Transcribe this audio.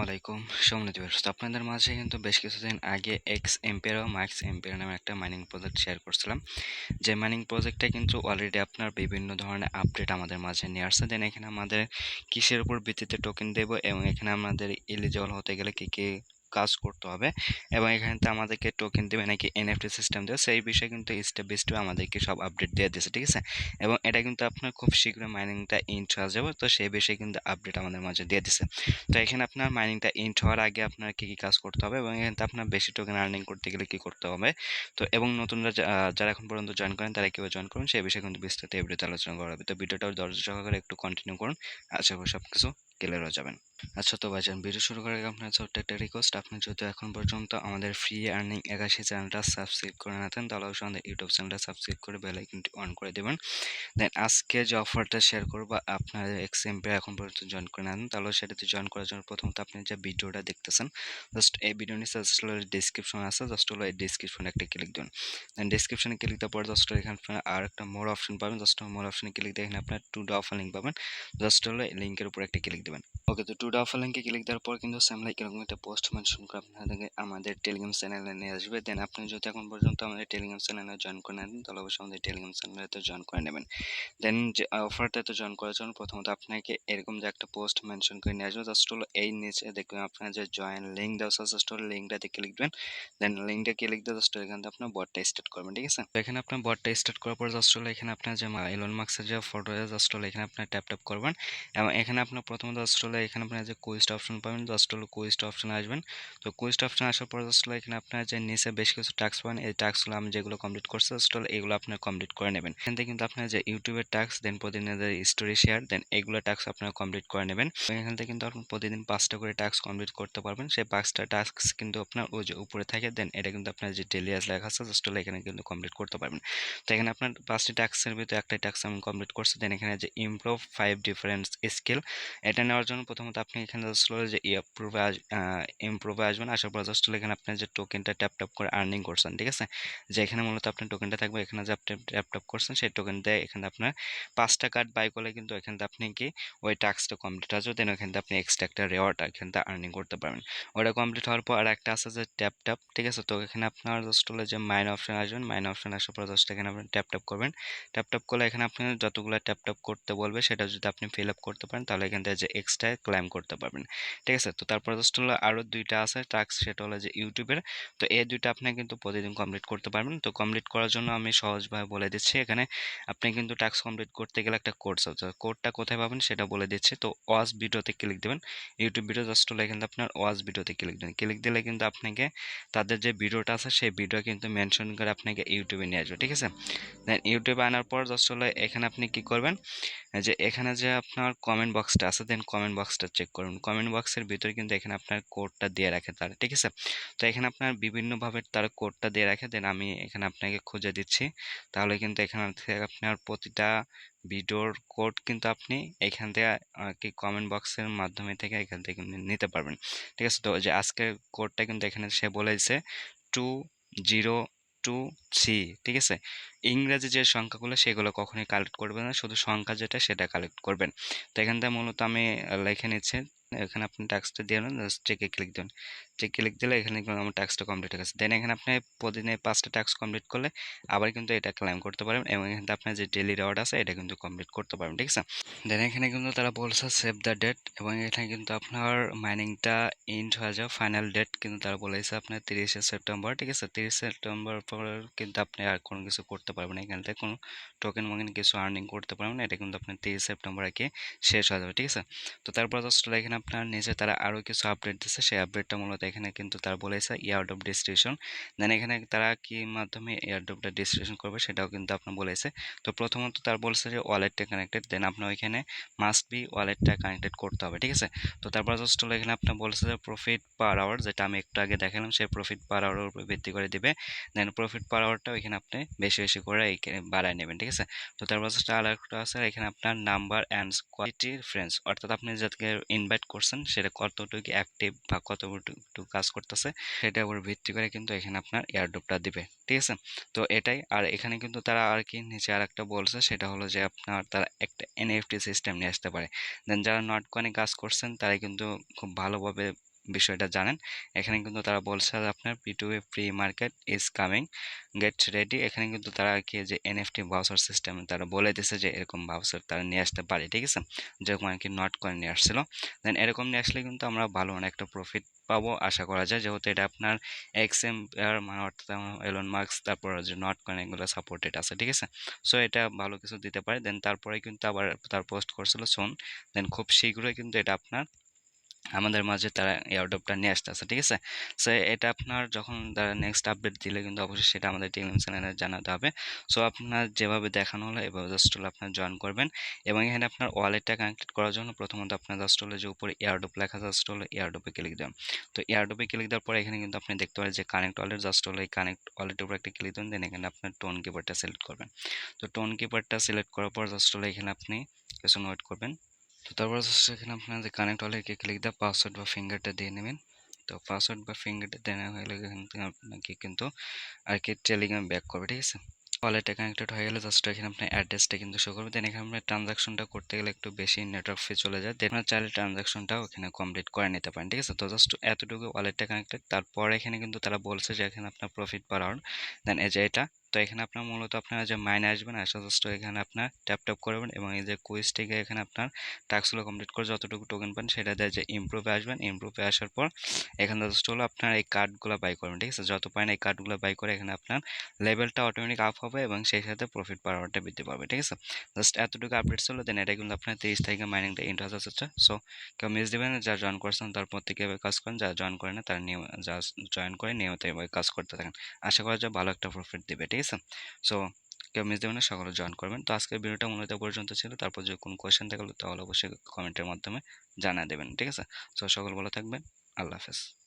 ওয়ালাইকুম সম্মানিত ভিউয়ার্স, তো আপনাদের মাঝে কিন্তু বেশ কিছুদিন আগে এক্স এম্পিয়ার ও ম্যাক্স এম্পিয়ার নামে একটা মাইনিং প্রজেক্ট শেয়ার করছিলাম। যে মাইনিং প্রজেক্টটা কিন্তু অলরেডি আপনার বিভিন্ন ধরনের আপডেট আমাদের মাঝে নিয়ে আসছে। দেন এখানে আমাদের কিসের উপর ভিত্তিতে টোকেন দেব এবং এখানে আমাদের এলিজিবল হতে গেলে কি কি কাজ করতে হবে এবং এখানে আমাদেরকে টোকেন দেবে নাকি এনএফটি সিস্টেম দেবে, সেই বিষয়ে কিন্তু স্টেপ বাই স্টেপ আমাদেরকে সব আপডেট দিয়ে দিয়েছে, ঠিক আছে। এবং এটা কিন্তু আপনার খুব শীঘ্রই মাইনিংটা ইন্ট হয়ে যাবে, তো সেই বিষয়ে কিন্তু আপডেট আমাদের মাঝে দিয়ে দিছে। তো এখানে আপনার মাইনিংটা ইন্ট হওয়ার আগে আপনার কি কি কাজ করতে হবে এবং এখানে আপনার বেশি টোকেন আর্নিং করতে গেলে কি করতে হবে, তো এবং নতুনরা যারা এখন পর্যন্ত জয়েন করেন তারা কিভাবে জয়েন করুন সেই বিষয়ে কিন্তু বিস্তারিত এই ভিডিওতে আলোচনা করা হবে। তো ভিডিওটা ধৈর্য সহকারে একটু কন্টিনিউ করুন, আশা করি সবকিছু ক্লিয়ার হয়ে যাবেন। আচ্ছা, তো ভাইজান ভিডিও শুরু করার আগে আপনার ছোট্ট একটা রিকোয়েস্ট, আপনি যদি এখন পর্যন্ত আমাদের ফ্রি আর্নিং 81 চ্যানেলটা সাবস্ক্রাইব করে না থাকেন তাহলে অবশ্যই আমাদের ইউটিউব চ্যানেলটা সাবস্ক্রাইব করে বেল আইকনটি অন করে দেবেন। দেন আজকে যে অফারটা শেয়ার করবো, আপনার এক্সএমপি এখন পর্যন্ত জয়েন করে নেন তাহলে সেটাতে জয়েন করার জন্য প্রথমত আপনি যে ভিডিওটা দেখতেছেন, জাস্ট এই ভিডিও নিচে জাস্ট হলো ডিসক্রিপশন আছে, জাস্ট হলো এই ডিসক্রিপশনে একটা ক্লিক দিন। দেন ডিসক্রিপশনে ক্লিক দেওয়ার পর জাস্ট এখানে আপনার আর একটা মোর অপশন পাবেন, জাস্ট মোর অপশনে ক্লিক দিয়ে এখানে আপনার টু ডে অফার লিঙ্ক পাবেন, জাস্ট হলো এই লিঙ্কের উপর একটা ক্লিক দেবেন। ওকে, তো টু ডে অফার লিঙ্কে ক্লিক দেওয়ার পর কিন্তু সেম লাইক এরকম একটা পোস্ট মেনশন করে আপনাদেরকে আমাদের টেলিগ্রাম চ্যানেলে নিয়ে আসবে। দেন আপনি যদি এখন পর্যন্ত আমাদের টেলিগ্রাম চ্যানেলে জয়েন করে নেন তাহলে অবশ্যই আমাদের টেলিগ্রাম চ্যানেলে জয়েন করে নেবেন। দেন যে অফারটাতে জয়েন করার জন্য প্রথমত আপনাকে এরকম যে একটা পোস্ট মেনশন করে নিয়ে আসবে, জাস্ট হলো এই নিচে দেখবেন আপনার যে জয়েন লিঙ্ক দেওয়া আছে, জাস্ট হলো লিঙ্কটাতে ক্লিক দেবেন। দেন লিঙ্কটা ক্লিক দিয়ে জাস্ট এখান থেকে আপনার বটটা স্টার্ট করবেন, ঠিক আছে। তো এখানে আপনার বটটা স্টার্ট করার পর জাস্ট হলো এখানে আপনার যে এলন মাস্কের যে ফটো আছে জাস্ট হলো এখানে আপনার ট্যাপ ট্যাপ করবেন এবং এখানে আপনার প্রথমত জাস্ট হলো এখানে আপনার যে কুইজড অপশন পাবেন, জাস্ট হলো কুইজড অপশনে আসবেন। তো কুইজড অপশন আসার পর জাস্ট হলো এখানে আপনার যে নিচে বেশ কিছু টাস্ক পাবেন, এই টাস্কগুলো আমি যেগুলো কমপ্লিট করছি জাস্ট হলো এগুলো আপনার কমপ্লিট করে নেবেন। এখান থেকে কিন্তু আপনার যে ইউটিউবের টাস্ক, দেন প্রতিদিনের স্টোরি শেয়ার, দেন এগুলো টাস্ক আপনারা কমপ্লিট করে নেবেন। এখান থেকে কিন্তু আপনি প্রতিদিন 5টা করে টাস্ক কমপ্লিট করতে পারবেন। সেই 5টা টাস্ক কিন্তু আপনার ওই যে উপরে থাকে, দেন এটা কিন্তু আপনার যে ডেলি আজ লেখা আছে জাস্ট হলো এখানে কিন্তু কমপ্লিট করতে পারবেন। তো এখানে আপনার 5টি টাস্কের ভিতরে একটাই টাস্ক আমি কমপ্লিট করছি। দেন এখানে যে ইমপ্রুভ 5 ডিফারেন্ট স্কিল, এটা নেওয়ার জন্য প্রথমত আপনি এখানে জাস্ট হলো যে ইমপ্রুভে আসবেন, আসার পর জাস্ট হলো এখানে আপনি যে টোকেনটা ট্যাপ ট্যাপ করে আর্নিং করছেন, ঠিক আছে। যে এখানে মূলত আপনার টোকেনটা থাকবে, এখানে যে আপনি ট্যাপ ট্যাপ করছেন সেই টোকেন দিয়ে এখানে আপনার 5টা কার্ড বাই করলে কিন্তু এখান থেকে আপনি কি ওই টাস্কটা কমপ্লিট আসবে, দেন ওইখান থেকে আপনি এক্সট্রা একটা রেওয়ার্ড এখান থেকে আর্নিং করতে পারবেন। ওটা কমপ্লিট হওয়ার পর আর একটা আছে যে ট্যাপ ট্যাপ, ঠিক আছে। তো এখানে আপনার জাস্ট হলো যে মাইন অপশন আসবেন, মাইন অপশন আসার পর জাস্ট এখানে আপনি ট্যাপ ট্যাপ করবেন। ট্যাপ ট্যাপ করলে এখানে আপনি যতগুলো ট্যাপ ট্যাপ করতে বলবে সেটা যদি আপনি ফিল আপ করতে পারেন তাহলে এখান থেকে যে এক্সট্রা ক্লাইম করতে পারবেন, ঠিক আছে। তো তারপর জাস্ট হলো আরও দুইটা আছে টাস্ক, সেটা হলো যে ইউটিউবের। তো এই দুইটা আপনি কিন্তু প্রতিদিন কমপ্লিট করতে পারবেন। তো কমপ্লিট করার জন্য আমি সহজভাবে বলে দিচ্ছি, এখানে আপনি কিন্তু টাস্ক কমপ্লিট করতে গেলে একটা কোড আছে, কোডটা কোথায় পাবেন সেটা বলে দিচ্ছি। তো ওয়াচ ভিডিওতে ক্লিক দেবেন, ইউটিউব ভিডিও জাস্ট হলো এখানে আপনার ওয়াচ ভিডিওতে ক্লিক দেবেন। ক্লিক দিলে কিন্তু আপনাকে তাদের যে ভিডিওটা আছে সেই ভিডিও কিন্তু মেনশন করে আপনাকে ইউটিউবে নিয়ে আসবে, ঠিক আছে। দেন ইউটিউবে আনার পর জাস্ট হলো এখানে আপনি কি করবেন, যে এখানে যে আপনার কমেন্ট বক্সটা আছে, দেন কমেন্ট বক্সটা চেক করুন। কমেন্ট বক্সের ভিতরে কিন্তু এখানে আপনার কোডটা দিয়ে রাখে তারা, ঠিক আছে। তো এখানে আপনার বিভিন্নভাবে তারা কোডটা দিয়ে রাখে, দেন আমি এখানে আপনাকে খুঁজে দিচ্ছি। তাহলে কিন্তু এখান থেকে আপনার প্রতিটা ভিডিওর কোড কিন্তু আপনি এখান থেকে কি কমেন্ট বক্সের মাধ্যমে থেকে এখান থেকে কিন্তু নিতে পারবেন, ঠিক আছে। তো যে আজকের কোডটা কিন্তু এখানে সে বলেছে 202C, ঠিক আছে। ইংরেজি যে সংখ্যাগুলো সেগুলো কখনোই কালেক্ট করবেন না, শুধু সংখ্যা যেটা সেটা কালেক্ট করবেন। তো এখান থেকে মূলত আমি লিখে নিচ্ছি, এখানে আপনি টাস্কটা দিয়ে নেন, জাস্ট চেকে ক্লিক দেন। চেক ক্লিক দিলে এখানে কিন্তু আমার টাস্কটা কমপ্লিট হয়ে গেছে। দেন এখানে আপনি প্রতিদিনে 5টা টাস্ক কমপ্লিট করলে আবার কিন্তু এটা ক্লেম করতে পারবেন এবং এখান থেকে আপনার যে ডেলি রিওয়ার্ড আছে এটা কিন্তু কমপ্লিট করতে পারবেন, ঠিক আছে। দেন এখানে কিন্তু তারা বলছে সেভ দ্য ডেট এবং এখানে কিন্তু আপনার মাইনিংটা এন্ড হয়ে যাওয়া ফাইনাল ডেট কিন্তু তারা বলেছে আপনার 30শে সেপ্টেম্বর, ঠিক আছে। 30 সেপ্টেম্বর পর কিন্তু আপনি আর কোনো কিছু করতে পারবেন না, এখান থেকে কোনো টোকেন মোকেন কিছু আর্নিং করতে পারবেন না, এটা কিন্তু আপনার 30 সেপ্টেম্বর আগে শেষ হয়ে যাবে, ঠিক আছে। তো তারপর জাস্ট এখানে আপনার নিচে তারা আরও কিছু আপডেট দিচ্ছে, সেই আপডেটটা মূলত এখানে কিন্তু তারা বলেছে ইয়ারড্রপ ডিস্ট্রিবিউশন। দেন এখানে তারা কি মাধ্যমে এয়ারড্রপটা ডিস্ট্রিবিউশন করবে সেটাও কিন্তু আপনার বলেছে। তো প্রথমত তার বলছে যে ওয়ালেটটা কানেক্টেড, দেন আপনার ওইখানে মাস্ট বি ওয়ালেটটা কানেক্টেড করতে হবে, ঠিক আছে। তো তারপর জাস্ট হলো এখানে আপনার বলছে যে প্রফিট পার আওয়ার, যেটা আমি একটু আগে দেখালাম সেই প্রফিট পার আওয়ার উপর ভিত্তি করে দিবে। দেন প্রফিট পার আওয়ারটা এখানে আপনি বেশি বেশি করে বাড়ায় নেবেন, ঠিক আছে। তো তারপর জাস্ট আরেকটা আছে এখানে আপনার নাম্বার অ্যান্ড কোয়ালিটি ফ্রেন্ডস, অর্থাৎ আপনি যাদেরকে ইনভাইট করছেন সেটা কতটুকু অ্যাক্টিভ বা কতটুকু কাজ করতেছে সেটার উপর ভিত্তি করে কিন্তু এখানে আপনার এয়ারড্রপটা দিবে, ঠিক আছে। তো এটাই, আর এখানে কিন্তু তারা আর কি নিচে আর একটা বলছে সেটা হলো যে আপনার তারা একটা এনএফটি সিস্টেম নিয়ে আসতে পারে। দেন যারা নট কয়েনে কাজ করছেন তারা কিন্তু খুব ভালোভাবে বিষয়টা জানেন। এখানে কিন্তু তারা বলছে যে আপনার P2A free market is coming, get ready. এখানে কিন্তু তারা আর কি যে এনএফটি ভাউচার সিস্টেম তারা বলে দিছে যে এরকম ভাউচার তারা নিয়ে আসতে পারে, ঠিক আছে, যেরকম আর কি নট কয়েন নিয়ে আসছিল। দেন এরকম নিয়ে আসলে কিন্তু আমরা ভালো একটা প্রফিট পাবো আশা করা যায়, যেহেতু এটা আপনার এক্সএমপিআর মানে অর্থাৎ এলন মাস্ক তারপর যে নট কয়েন এগুলো সাপোর্টেড আছে, ঠিক আছে। সো এটা ভালো কিছু দিতে পারে। দেন তারপরে কিন্তু আবার তার পোস্ট করছিল সোন, দেন খুব শীঘ্রই কিন্তু এটা আপনার আমাদের মাঝে তারা এয়ারড্রপটা নিয়ে আসতেছে, ঠিক আছে। সো এটা আপনার যখন তারা নেক্সট আপডেট দিলে কিন্তু অবশ্যই সেটা আমাদের টেলিগ্রাম চ্যানেলে জানাতে হবে। সো আপনার যেভাবে দেখানো হলো এভাবে জাস্ট হলো আপনার জয়েন করবেন, এবং এখানে আপনার ওয়ালেটটা কানেক্টেড করার জন্য প্রথমত আপনার জাস্ট হলো যে উপরে এয়ারড্রপ লেখা জাস্ট হলো এয়ারড্রপে ক্লিক দেবেন। তো এয়ারড্রপে ক্লিক দেওয়ার পরে এখানে কিন্তু আপনি দেখতে পারেন যে কানেক্ট ওয়ালেট, জাস্ট হলো এই কানেক্ট ওয়ালেটের উপর একটা ক্লিক দেবেন। দেন এখানে আপনার টোন কিপারটা সিলেক্ট করবেন। তো টোন কিপারটা সিলেক্ট করার পর জাস্ট হলো এখানে আপনি কিছু ওয়েট করবেন। তো তারপর জাস্ট এখানে আপনার যে কানেক্ট ওয়ালেটকে ক্লিক দিয়ে পাসওয়ার্ড বা ফিঙ্গারটা দিয়ে নেবেন। তো পাসওয়ার্ড বা ফিঙ্গারটা দেওয়া হয়ে গেলে এখান থেকে আপনাকে কিন্তু আর কি টেলিগ্রাম ব্যাক করবে, ঠিক আছে। ওয়ালেটে কানেক্টেড হয়ে গেলে জাস্ট এখানে আপনার অ্যাড্রেসটা কিন্তু শো করবে। দেন এখানে আপনার ট্রানজাকশনটা করতে গেলে একটু বেশি নেটওয়ার্ক ফি চলে যায়, দেন আপনার চাইলে ট্রানজাকশনটাও এখানে কমপ্লিট করে নিতে পারেন, ঠিক আছে। তো জাস্ট এতটুকু ওয়ালেটটা কানেক্টেড। তারপর এখানে কিন্তু তারা বলছে যে এখানে আপনার প্রফিট পার আওয়ার, দেন এই যে এটা। তো এখানে আপনার মূলত আপনারা যে মাইনে আসবেন আসা জাস্ট এখানে আপনার ট্যাপ ট্যাপ করবেন, এবং এই যে কুইজ থেকে এখানে আপনার টাস্কগুলো কমপ্লিট করে যতটুকু টোকেন পান সেটা দেয় যে ইমপ্রুভে আসবেন। ইমপ্রুভে আসার পর এখানে জাস্ট হলো আপনার এই কার্ডগুলো বাই করবেন, ঠিক আছে। যত পারেন এই কার্ডগুলো বাই করে এখানে আপনার লেভেলটা অটোমেটিক আপ হবে এবং সেই সাথে প্রফিট পার আওয়ারটা বৃদ্ধি পাবে, ঠিক আছে। জাস্ট এতটুকু আপডেট ছিল। দেন এটা কিন্তু আপনার 30 তারিখে মাইনিংটা এন্ড হয়ে যাচ্ছে। সো কেউ মিস দিবেন না, যা জয়েন করছেন তার প্রত্যেকে এভাবে কাজ করেন, যা জয়েন করে না তারা নিয়ম যা জয়েন করে নিয়মিত এভাবে কাজ করতে থাকেন। আশা করা যায় ভালো একটা প্রফিট দিবে, ঠিক আছে। সো কেউ মিস দেবেন না, সকলে জয়েন করবেন। তো আজকের ভিডিওটা মূলত পর্যন্ত ছিল। তারপর যদি কোনো কোয়েশ্চেন থাকলে তাহলে অবশ্যই কমেন্টের মাধ্যমে জানা দেবেন, ঠিক আছে। সো সকল ভালো থাকবেন, আল্লাহ হাফেজ।